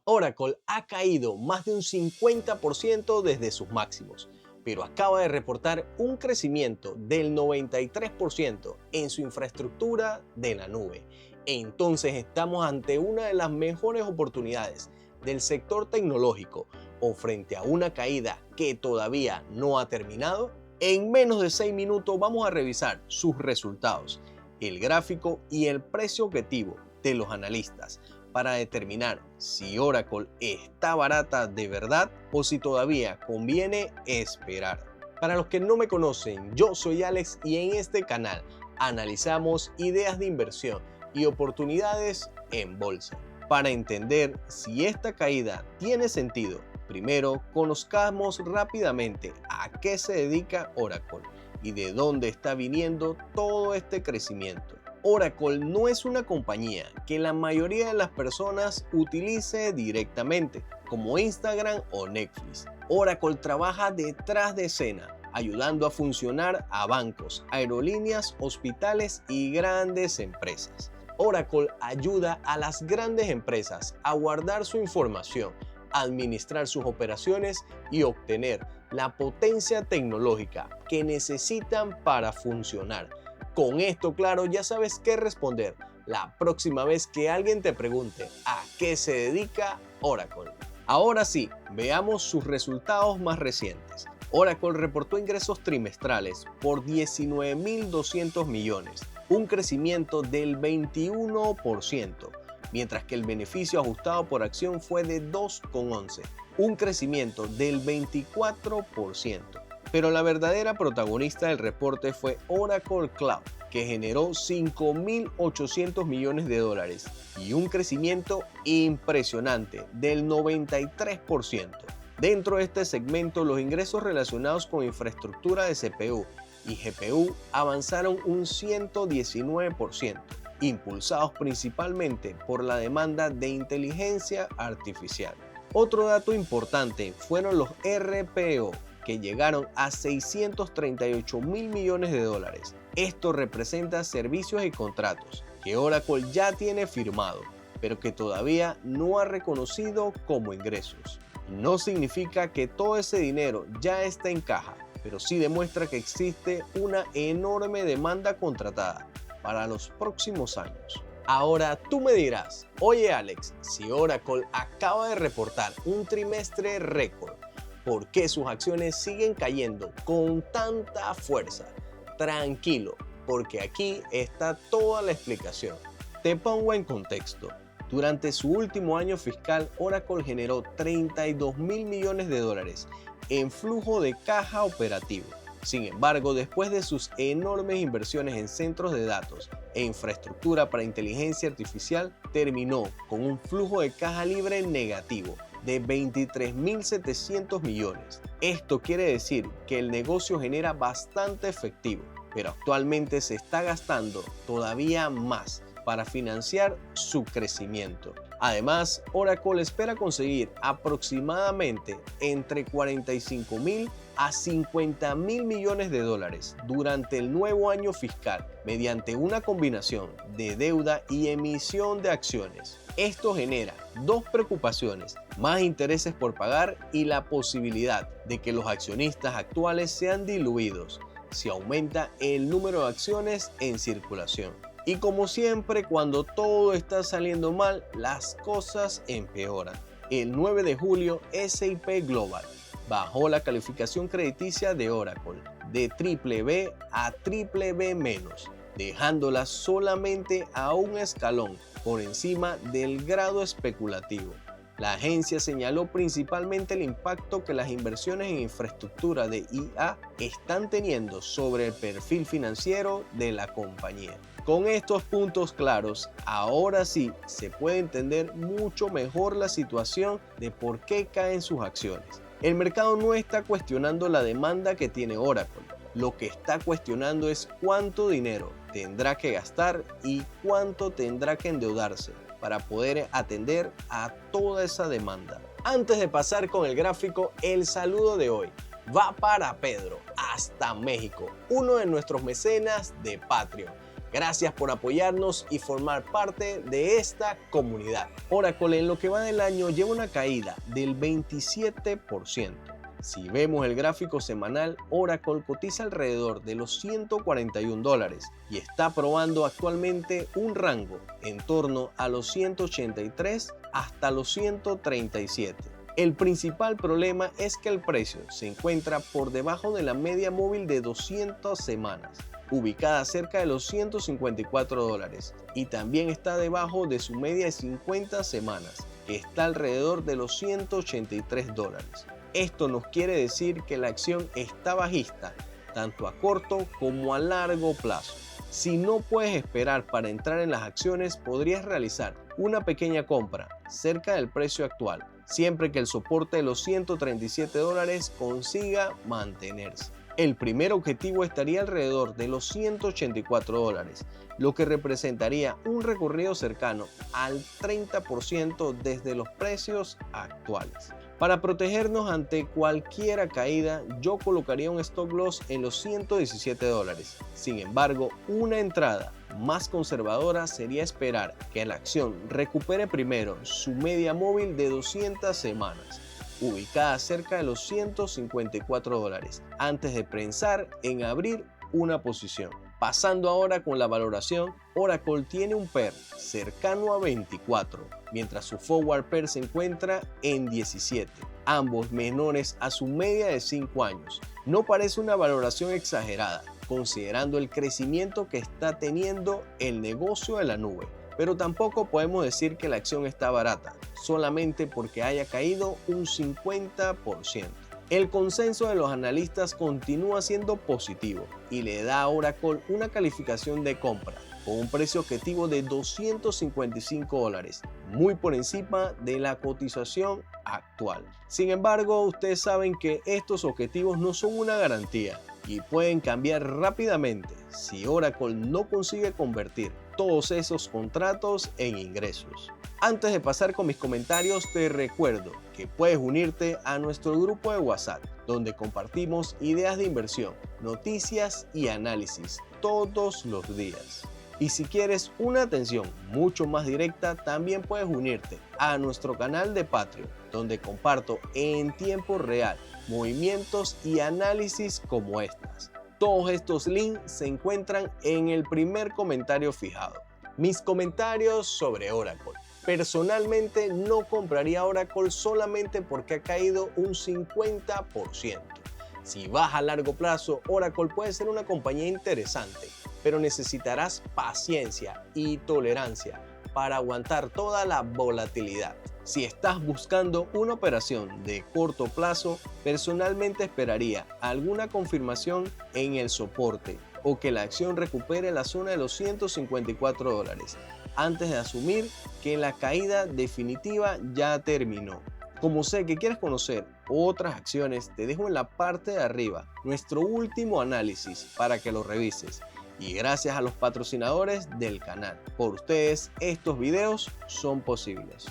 Oracle ha caído más de un 50% desde sus máximos, pero acaba de reportar un crecimiento del 93% en su infraestructura de la nube. Entonces estamos ante una de las mejores oportunidades del sector tecnológico o frente a una caída que todavía no ha terminado. En menos de 6 minutos vamos a revisar sus resultados, el gráfico y el precio objetivo de los analistas para determinar si Oracle está barata de verdad o si todavía conviene esperar. Para los que no me conocen, yo soy Alex y en este canal analizamos ideas de inversión y oportunidades en bolsa. Para entender si esta caída tiene sentido, primero conozcamos rápidamente a qué se dedica Oracle y de dónde está viniendo todo este crecimiento. Oracle no es una compañía que la mayoría de las personas utilice directamente, como Instagram o Netflix. Oracle trabaja detrás de escena, ayudando a funcionar a bancos, aerolíneas, hospitales y grandes empresas. Oracle ayuda a las grandes empresas a guardar su información, administrar sus operaciones y obtener la potencia tecnológica que necesitan para funcionar. Con esto claro, ya sabes qué responder la próxima vez que alguien te pregunte a qué se dedica Oracle. Ahora sí, veamos sus resultados más recientes. Oracle reportó ingresos trimestrales por 19.200 millones, un crecimiento del 21%, mientras que el beneficio ajustado por acción fue de 2,11, un crecimiento del 24%. Pero la verdadera protagonista del reporte fue Oracle Cloud, que generó 5.800 millones de dólares y un crecimiento impresionante del 93%. Dentro de este segmento, los ingresos relacionados con infraestructura de CPU y GPU avanzaron un 119%, impulsados principalmente por la demanda de inteligencia artificial. Otro dato importante fueron los RPO, que llegaron a 638 mil millones de dólares. Esto representa servicios y contratos que Oracle ya tiene firmado, pero que todavía no ha reconocido como ingresos. No significa que todo ese dinero ya está en caja, pero sí demuestra que existe una enorme demanda contratada para los próximos años. Ahora tú me dirás, oye Alex, si Oracle acaba de reportar un trimestre récord, ¿por qué sus acciones siguen cayendo con tanta fuerza? Tranquilo, porque aquí está toda la explicación. Te pongo en contexto. Durante su último año fiscal, Oracle generó 32 mil millones de dólares en flujo de caja operativo. Sin embargo, después de sus enormes inversiones en centros de datos e infraestructura para inteligencia artificial, terminó con un flujo de caja libre negativo de 23.700 millones. Esto quiere decir que el negocio genera bastante efectivo, pero actualmente se está gastando todavía más para financiar su crecimiento. Además, Oracle espera conseguir aproximadamente entre 45.000 a 50.000 millones de dólares durante el nuevo año fiscal mediante una combinación de deuda y emisión de acciones. Esto genera dos preocupaciones: más intereses por pagar y la posibilidad de que los accionistas actuales sean diluidos si aumenta el número de acciones en circulación. Y como siempre, cuando todo está saliendo mal, las cosas empeoran. El 9 de julio, S&P Global bajó la calificación crediticia de Oracle de BBB a BBB-, dejándola solamente a un escalón por encima del grado especulativo. La agencia señaló principalmente el impacto que las inversiones en infraestructura de IA están teniendo sobre el perfil financiero de la compañía. Con estos puntos claros, ahora sí se puede entender mucho mejor la situación de por qué caen sus acciones. El mercado no está cuestionando la demanda que tiene Oracle. Lo que está cuestionando es cuánto dinero tendrá que gastar y cuánto tendrá que endeudarse para poder atender a toda esa demanda. Antes de pasar con el gráfico, el saludo de hoy va para Pedro, hasta México, uno de nuestros mecenas de Patreon. Gracias por apoyarnos y formar parte de esta comunidad. Oracle en lo que va del año lleva una caída del 27%. Si vemos el gráfico semanal, Oracle cotiza alrededor de los $141 y está probando actualmente un rango en torno a los 183 hasta los 137. El principal problema es que el precio se encuentra por debajo de la media móvil de 200 semanas, ubicada cerca de los $154, y también está debajo de su media de 50 semanas, que está alrededor de los $183. Esto nos quiere decir que la acción está bajista, tanto a corto como a largo plazo. Si no puedes esperar para entrar en las acciones, podrías realizar una pequeña compra cerca del precio actual, siempre que el soporte de los $137 consiga mantenerse. El primer objetivo estaría alrededor de los $184, lo que representaría un recorrido cercano al 30% desde los precios actuales. Para protegernos ante cualquier caída, yo colocaría un stop loss en los $117. Sin embargo, una entrada más conservadora sería esperar que la acción recupere primero su media móvil de 200 semanas, ubicada cerca de los $154, antes de pensar en abrir una posición. Pasando ahora con la valoración, Oracle tiene un PER cercano a 24, mientras su Forward PER se encuentra en 17, ambos menores a su media de 5 años. No parece una valoración exagerada, considerando el crecimiento que está teniendo el negocio de la nube, pero tampoco podemos decir que la acción está barata, solamente porque haya caído un 50%. El consenso de los analistas continúa siendo positivo y le da a Oracle una calificación de compra con un precio objetivo de $255, muy por encima de la cotización actual. Sin embargo, ustedes saben que estos objetivos no son una garantía y pueden cambiar rápidamente si Oracle no consigue convertir todos esos contratos en ingresos. Antes de pasar con mis comentarios, te recuerdo que puedes unirte a nuestro grupo de WhatsApp, donde compartimos ideas de inversión, noticias y análisis todos los días. Y si quieres una atención mucho más directa, también puedes unirte a nuestro canal de Patreon, donde comparto en tiempo real movimientos y análisis como estas. Todos estos links se encuentran en el primer comentario fijado. Mis comentarios sobre Oracle. Personalmente no compraría Oracle solamente porque ha caído un 50%. Si vas a largo plazo, Oracle puede ser una compañía interesante, pero necesitarás paciencia y tolerancia para aguantar toda la volatilidad. Si estás buscando una operación de corto plazo, personalmente esperaría alguna confirmación en el soporte o que la acción recupere la zona de los $154 antes de asumir que la caída definitiva ya terminó. Como sé que quieres conocer otras acciones, te dejo en la parte de arriba nuestro último análisis para que lo revises. Y gracias a los patrocinadores del canal, por ustedes estos videos son posibles.